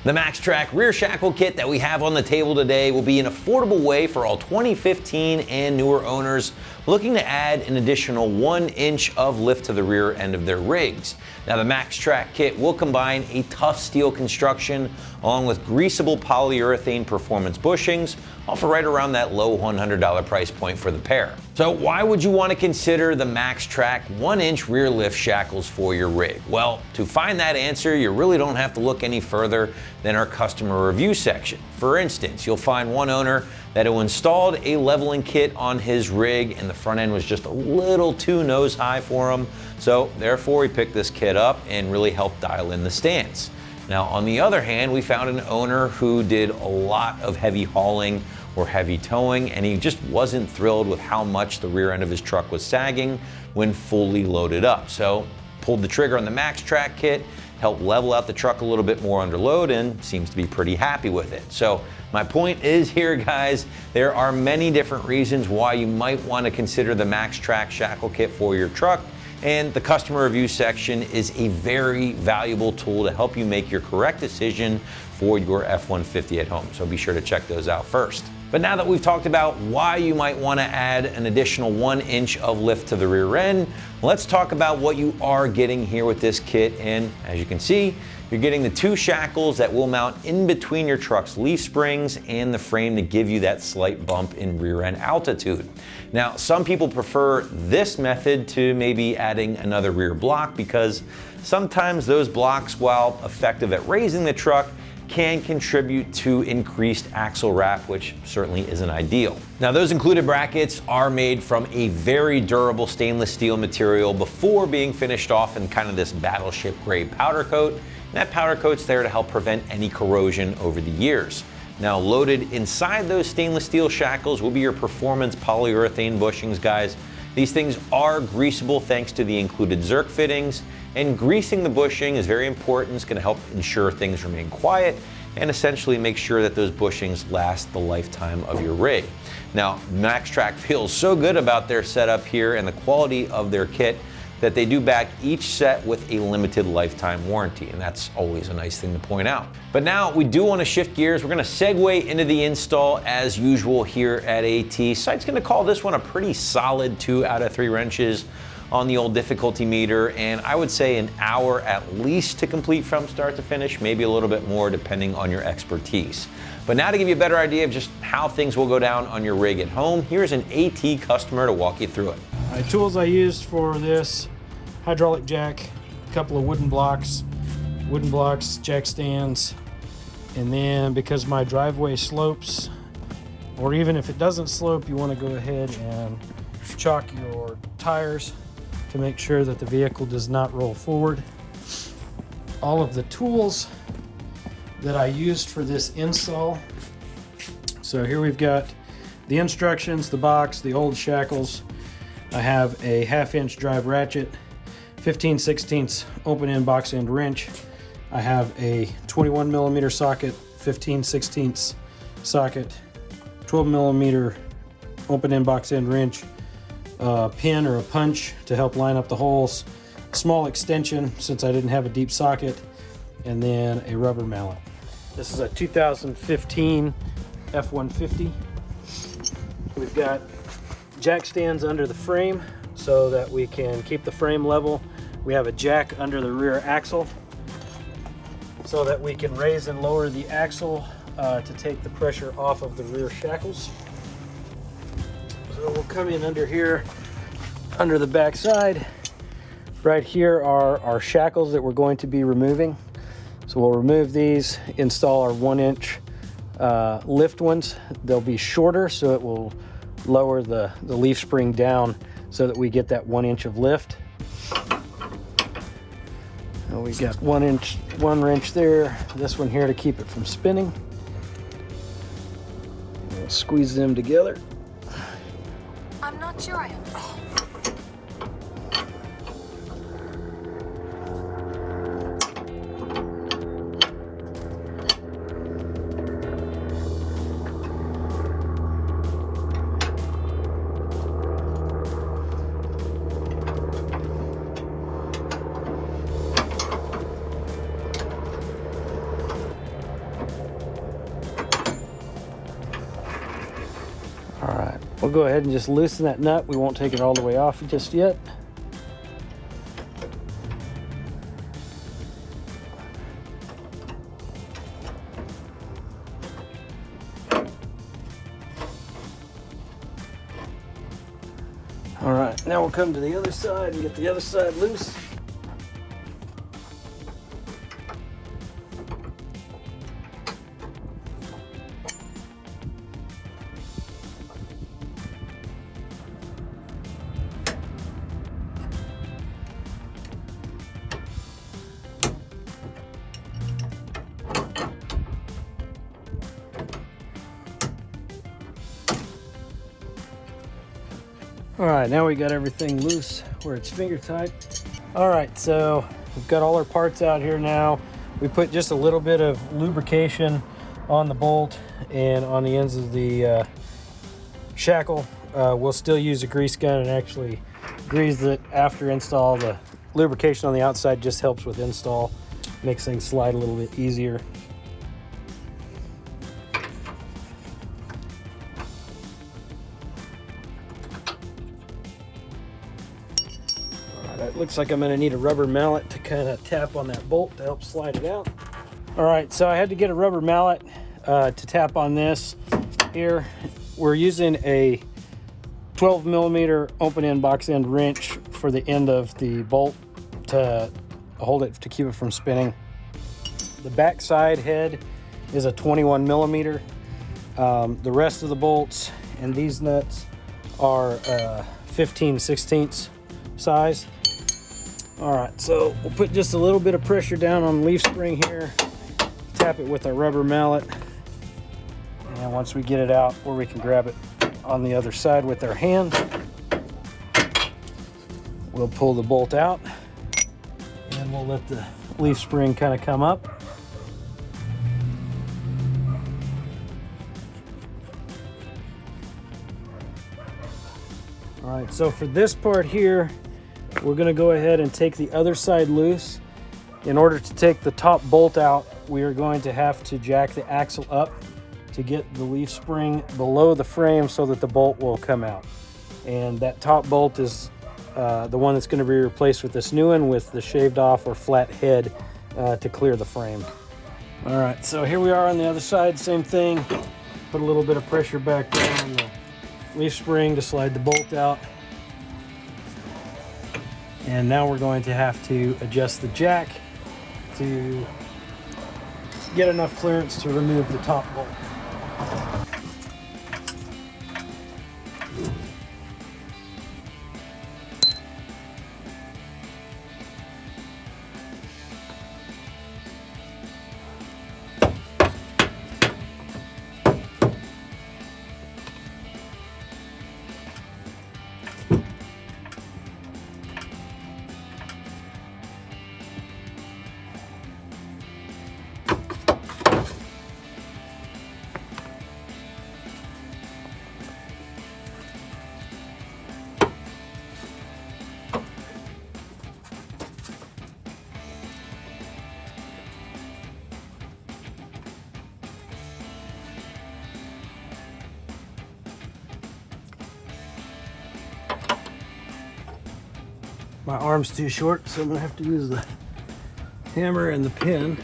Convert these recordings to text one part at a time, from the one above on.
The MaxTrack rear shackle kit that we have on the table today will be an affordable way for all 2015 and newer owners looking to add an additional 1 inch of lift to the rear end of their rigs. Now the MaxTrack kit will combine a tough steel construction along with greasable polyurethane performance bushings, all for right around that low $100 price point for the pair. So why would you want to consider the MaxTrack 1 inch rear lift shackles for your rig? Well, to find that answer, you really don't have to look any further than our customer review section. For instance, you'll find one owner that who installed a leveling kit on his rig and the front end was just a little too nose high for him. So therefore he picked this kit up and really helped dial in the stance. Now on the other hand, we found an owner who did a lot of heavy hauling or heavy towing, and he just wasn't thrilled with how much the rear end of his truck was sagging when fully loaded up. So pulled the trigger on the MaxTrack kit, helped level out the truck a little bit more under load, and seems to be pretty happy with it. So my point is here, guys, there are many different reasons why you might want to consider the MaxTrack shackle kit for your truck, and the customer review section is a very valuable tool to help you make your correct decision for your F-150 at home. So be sure to check those out first. But now that we've talked about why you might want to add an additional 1 inch of lift to the rear end, let's talk about what you are getting here with this kit. And as you can see, you're getting the 2 shackles that will mount in between your truck's leaf springs and the frame to give you that slight bump in rear end altitude. Now, some people prefer this method to maybe adding another rear block because sometimes those blocks, while effective at raising the truck, can contribute to increased axle wrap, which certainly isn't ideal. Now, those included brackets are made from a very durable stainless steel material before being finished off in kind of this battleship gray powder coat. And that powder coat's there to help prevent any corrosion over the years. Now, loaded inside those stainless steel shackles will be your performance polyurethane bushings, guys. These things are greasable thanks to the included Zerk fittings, and greasing the bushing is very important. It's going to help ensure things remain quiet and essentially make sure that those bushings last the lifetime of your rig. Now, MaxTrack feels so good about their setup here and the quality of their kit that they do back each set with a limited lifetime warranty, and that's always a nice thing to point out. But now we do want to shift gears. We're going to segue into the install as usual here at AT. Site's going to call this one a pretty solid 2 out of 3 wrenches on the old difficulty meter, and I would say an hour at least to complete from start to finish, maybe a little bit more depending on your expertise. But now to give you a better idea of just how things will go down on your rig at home, here's an AT customer to walk you through it. Tools I used for this: hydraulic jack, a couple of wooden blocks, jack stands, and then because my driveway slopes, or even if it doesn't slope, you want to go ahead and chalk your tires to make sure that the vehicle does not roll forward. All of the tools that I used for this install. So here we've got the instructions, the box, the old shackles. I have a 1/2 inch drive ratchet, 15/16 open end box end wrench. I have a 21 millimeter socket, 15/16 socket, 12 millimeter open end box end wrench, a pin or a punch to help line up the holes, small extension since I didn't have a deep socket, and then a rubber mallet. This is a 2015 F-150. We've got jack stands under the frame so that we can keep the frame level. We have a jack under the rear axle so that we can raise and lower the axle to take the pressure off of the rear shackles. So we'll come in under here, under the back side. Right here are our shackles that we're going to be removing. So we'll remove these, install our 1 inch lift ones. They'll be shorter, so it will lower the leaf spring down so that we get that 1 inch of lift. And we got 1 wrench there, this one here to keep it from spinning. We'll squeeze them together. I'm not sure I understand. We'll go ahead and just loosen that nut. We won't take it all the way off just yet. All right, now we'll come to the other side and get the other side loose. All right, now we got everything loose where it's finger tight. All right, so we've got all our parts out here now. We put just a little bit of lubrication on the bolt and on the ends of the shackle. We'll still use a grease gun and actually grease it after install. The lubrication on the outside just helps with install, makes things slide a little bit easier. It looks like I'm going to need a rubber mallet to kind of tap on that bolt to help slide it out. All right, so I had to get a rubber mallet to tap on this here. We're using a 12 millimeter open end box end wrench for the end of the bolt to hold it, to keep it from spinning. The back side head is a 21 millimeter. The rest of the bolts and these nuts are 15/16 size. All right, so we'll put just a little bit of pressure down on the leaf spring here, tap it with our rubber mallet, and once we get it out where we can grab it on the other side with our hand, we'll pull the bolt out and we'll let the leaf spring kind of come up. All right, so for this part here, we're going to go ahead and take the other side loose. In order to take the top bolt out, we are going to have to jack the axle up to get the leaf spring below the frame so that the bolt will come out. And that top bolt is the one that's going to be replaced with this new one with the shaved off or flat head to clear the frame. All right, so here we are on the other side, same thing. Put a little bit of pressure back down on the leaf spring to slide the bolt out. And now we're going to have to adjust the jack to get enough clearance to remove the top bolt. My arm's too short, so I'm gonna have to use the hammer and the pin.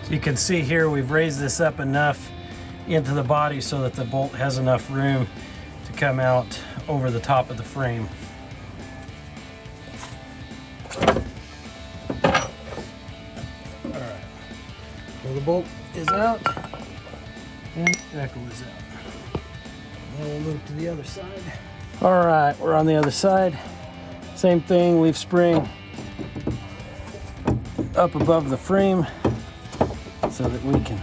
So you can see here we've raised this up enough into the body so that the bolt has enough room to come out over the top of the frame. All right, so the bolt is out. And the shackle is out. Now we'll move to the other side. All right, we're on the other side. Same thing, leaf spring up above the frame so that we can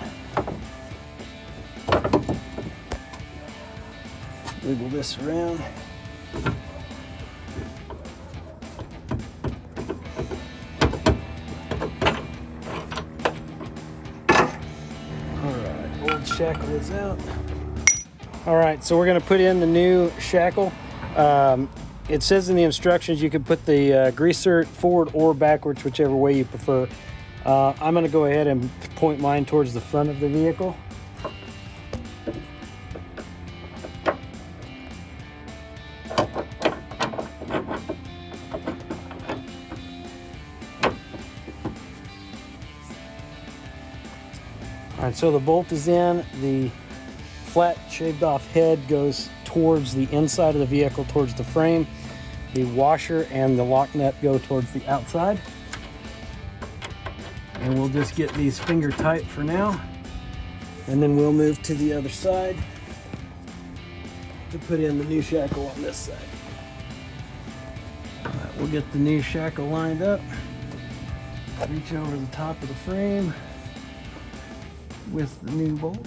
wiggle this around. Shackle is out. All right, so we're going to put in the new shackle. it says in the instructions you can put the greaser forward or backwards, whichever way you prefer. I'm going to go ahead and point mine towards the front of the vehicle. All right, so the bolt is in. The flat shaved off head goes towards the inside of the vehicle, towards the frame. The washer and the lock nut go towards the outside. And we'll just get these finger tight for now. And then we'll move to the other side to put in the new shackle on this side. All right, we'll get the new shackle lined up. Reach over the top of the frame with the new bolt.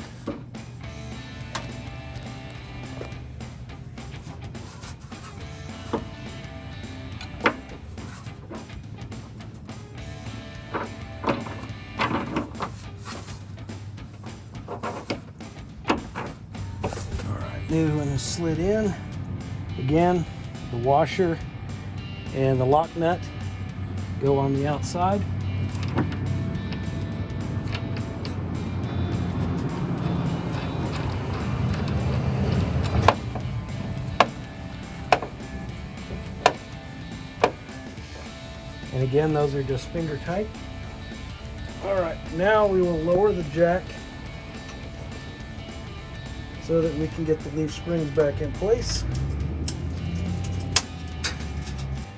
New one is slid in. Again, the washer and the lock nut go on the outside. And again, those are just finger tight. All right, now we will lower the jack so that we can get the leaf springs back in place.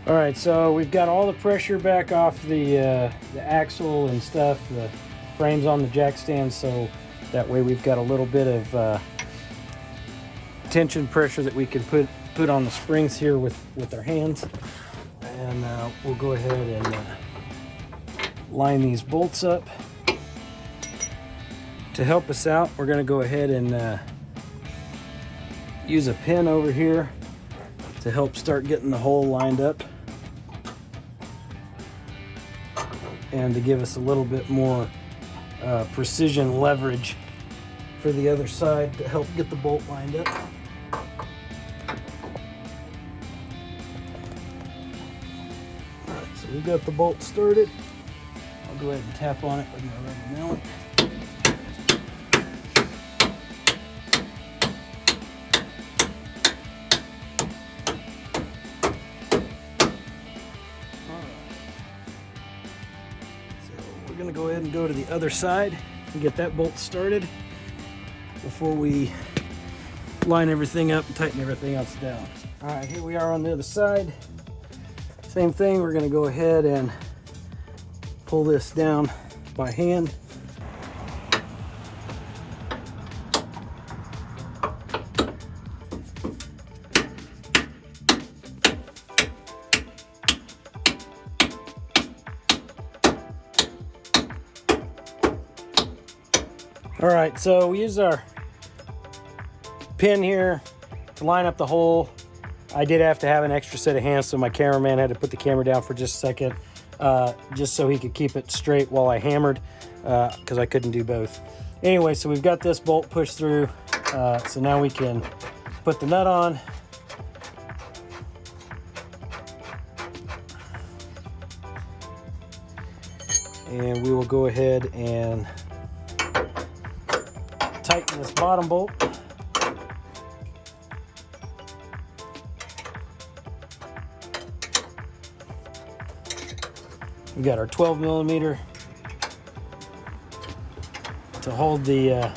All right, so we've got all the pressure back off the axle and stuff, the frames on the jack stand, so that way we've got a little bit of tension pressure that we can put on the springs here with our hands. And we'll go ahead and line these bolts up. To help us out, we're going to go ahead and use a pin over here to help start getting the hole lined up and to give us a little bit more precision leverage for the other side to help get the bolt lined up. Alright, so we've got the bolt started. I'll go ahead and tap on it with my rubber mallet. Going to go ahead and go to the other side and get that bolt started before we line everything up and tighten everything else down. All right, here we are on the other side. Same thing, we're going to go ahead and pull this down by hand. All right, so we use our pin here to line up the hole. I did have to have an extra set of hands, so my cameraman had to put the camera down for just a second, just so he could keep it straight while I hammered, because I couldn't do both. Anyway, so we've got this bolt pushed through, so now we can put the nut on. And we will go ahead and tighten this bottom bolt. We got our 12 millimeter to hold the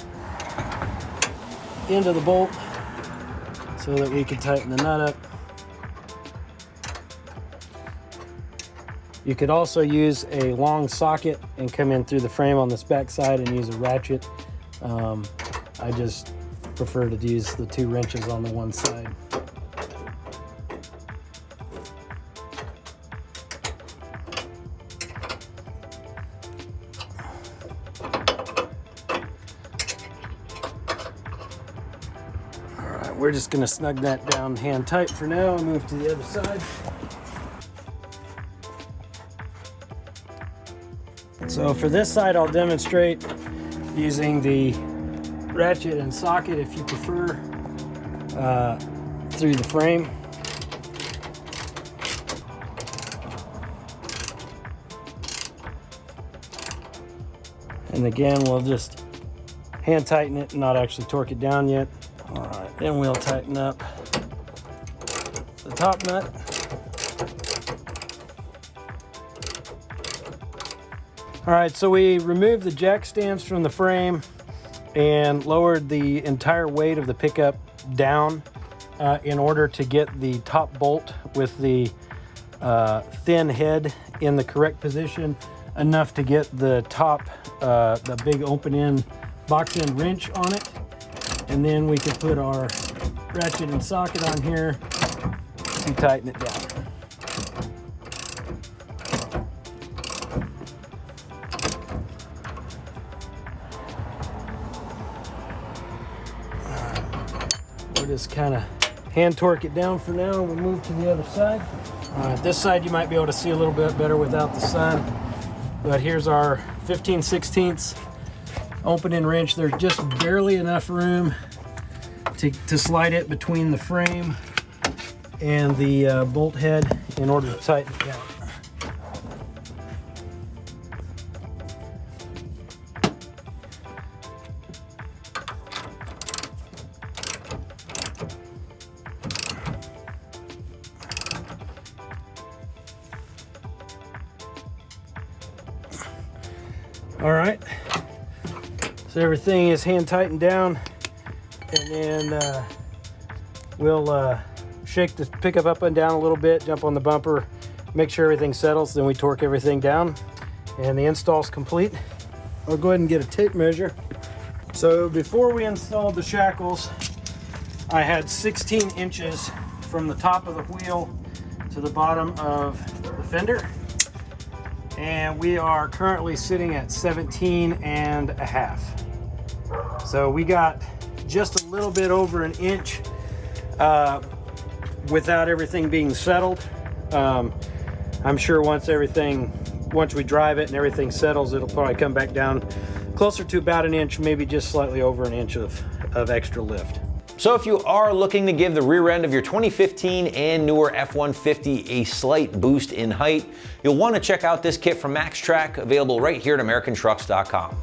end of the bolt so that we can tighten the nut up. You could also use a long socket and come in through the frame on this back side and use a ratchet. I just prefer to use the 2 wrenches on the one side. All right, we're just gonna snug that down hand tight for now and move to the other side. So for this side, I'll demonstrate using the ratchet and socket, if you prefer, through the frame. And again, we'll just hand tighten it and not actually torque it down yet. All right, then we'll tighten up the top nut. All right, so we removed the jack stands from the frame and lowered the entire weight of the pickup down in order to get the top bolt with the thin head in the correct position, enough to get the top, the big open-end box-end wrench on it. And then we can put our ratchet and socket on here to tighten it down. We'll just kind of hand torque it down for now, and we'll move to the other side. All right, this side you might be able to see a little bit better without the sun, but here's our 15/16 open-end wrench. There's just barely enough room to slide it between the frame and the bolt head in order to tighten it down. All right, so everything is hand tightened down, and then we'll shake the pickup up and down a little bit, jump on the bumper, make sure everything settles, then we torque everything down, and the install's complete. I'll go ahead and get a tape measure. So before we installed the shackles, I had 16 inches from the top of the wheel to the bottom of the fender. And we are currently sitting at 17.5. So we got just a little bit over an inch without everything being settled. I'm sure once we drive it and everything settles, it'll probably come back down closer to about an inch, maybe just slightly over an inch of extra lift. So if you are looking to give the rear end of your 2015 and newer F-150 a slight boost in height, you'll want to check out this kit from MaxTrack, available right here at AmericanTrucks.com.